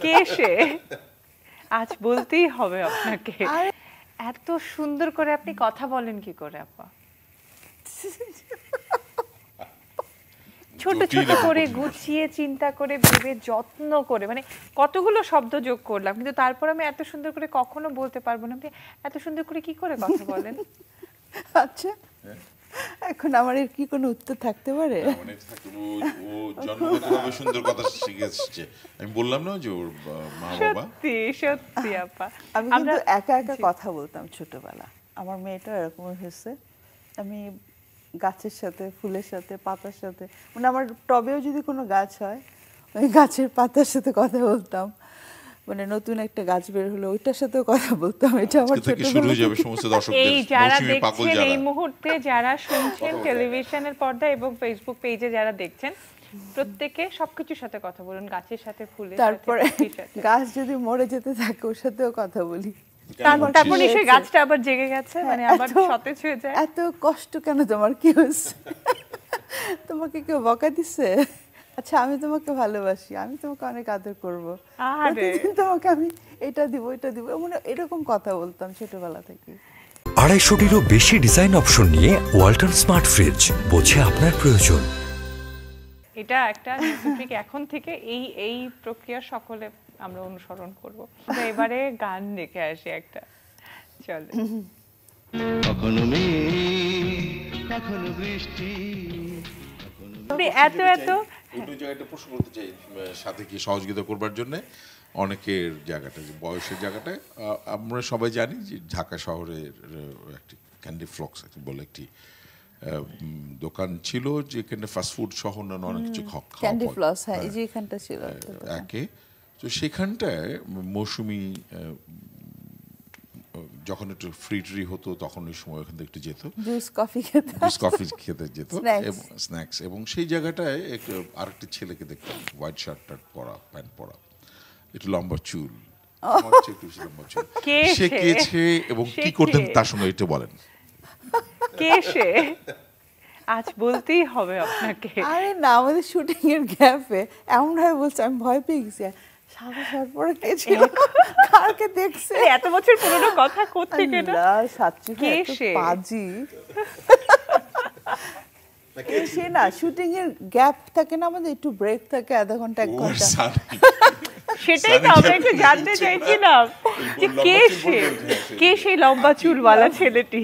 কে সে? আজ বলতেই হবে আপনাকে। এত সুন্দর করে আপনি কথা বলেন কি করে আপা? ছোট ছোট করে গুছিয়ে চিন্তা করে ভেবে যত্ন করে, মানে কতগুলো শব্দ যোগ করলাম, কিন্তু তারপর আমি এত সুন্দর করে কখনো বলতে পারবো না। আপনি এত সুন্দর করে কি করে কথা বলেন? আচ্ছা, এখন আমার এর কি কোনো উত্তর থাকতে পারে? ও জন্মগতভাবে সুন্দর কথা শিখেছে। আমি বললাম না যে ওর মা বাবা। সত্যি সত্যি আপা। আমি কিন্তু একা একা কথা বলতাম ছোটবেলা। আমার মেয়েটা এরকম হয়েছে। আমি গাছের সাথে, ফুলের সাথে, পাতার সাথে, মানে আমার টবেও যদি কোনো গাছ হয় ওই গাছের পাতার সাথে কথা বলতাম। মানে নতুন একটা গাছ বের হলো ওইটার সাথেও কথা বলতাম। এটা আমার থেকে শুরু হয়ে যাবে সমস্ত দর্শকদের। এই যারা দেখছেন এই মুহূর্তে, যারা শুনছেন টেলিভিশনের পর্দা এবং ফেসবুক পেজে যারা দেখছেন, প্রত্যেকে সবকিছুর সাথে কথা বলুন, গাছের সাথে, ফুলের সাথে, তারপরে গাছ যদি মরে যেতে থাকে ওর সাথেও কথা বলি। তারপর নিশ্চয়ই গাছটা আবার জেগে গেছে, মানে আবার সতেজ হয়ে যায়। এত কষ্ট কেন তোমার, কি হয়েছে? তোমাকে কেউ বকা দিছে? আচ্ছা, আমি তোমাকে ভালোবাসি, আমি তোমাকে অনেক আদর করবো, তোমাকে আমি এটা দিব এটা দিব, মানে এরকম কথা বলতাম ছোটবেলা থেকে। 250-টিরও বেশি ডিজাইন অপশন নিয়ে ওয়ালটন স্মার্ট ফ্রিজ, বোঝে আপনার প্রয়োজন। এটা একটা এখন থেকে এই এই প্রক্রিয়া সকলে আমরা অনুসরণ করব। এবারে গান দেখে আসি একটা, চলে। কখনো মেঘ, কখনো বৃষ্টি, এত এত দুটো জায়গাটা প্রশ্ন করতে চাই, সাথে কি সহযোগিতা করবার জন্য অনেকের জায়গাটা, যে বয়সের জায়গাটা। আমরা সবাই জানি যে ঢাকা শহরের একটি ক্যান্ডি ফ্লক্স বলে একটি দোকান ছিল, যেখানে ফাস্টফুড সহ অন্যান্য অনেক কিছু ক্যান্ডি ফ্লস, হ্যাঁ, এই যে এখানটা ছিল একে। তো সেখানটায় মৌসুমি যখন একটু ফ্রি ট্রি হতো তখন ওই সময় ওখান থেকে একটু যেত, জুস কফি খেতে যেত, এবং স্ন্যাক্স। এবং সেই জায়গাটায় একটু আরেকটি ছেলেকে দেখতাম, হোয়াইট শার্ট পরা, প্যান্ট পরা, একটু লম্বা চুল, সে কেছে এবং কি করতেন তার সঙ্গে একটু বলেন। কে সে? আজ বলতেই হবে আপনাকে। আরে না, আমাদের শুটিং এর গ্যাপে এমন ভাবে বলছে, আমি ভয় পেয়ে গেছি। সাদা শার্ট পরে কে ছিল, কাকে দেখছে? এত বছর পুরনো কথা কোত্থেকে না, সাচ্চি কে সে? পাজি। সে না, শুটিং এর গ্যাপ থাকে না আমাদের, একটু ব্রেক থাকে আধা ঘন্টা 1 ঘন্টা, সেটাই তো আমরা একটু জানতে চাইছিলাম যে কে সে, কে সেই লম্বা চুলওয়ালা ছেলেটি।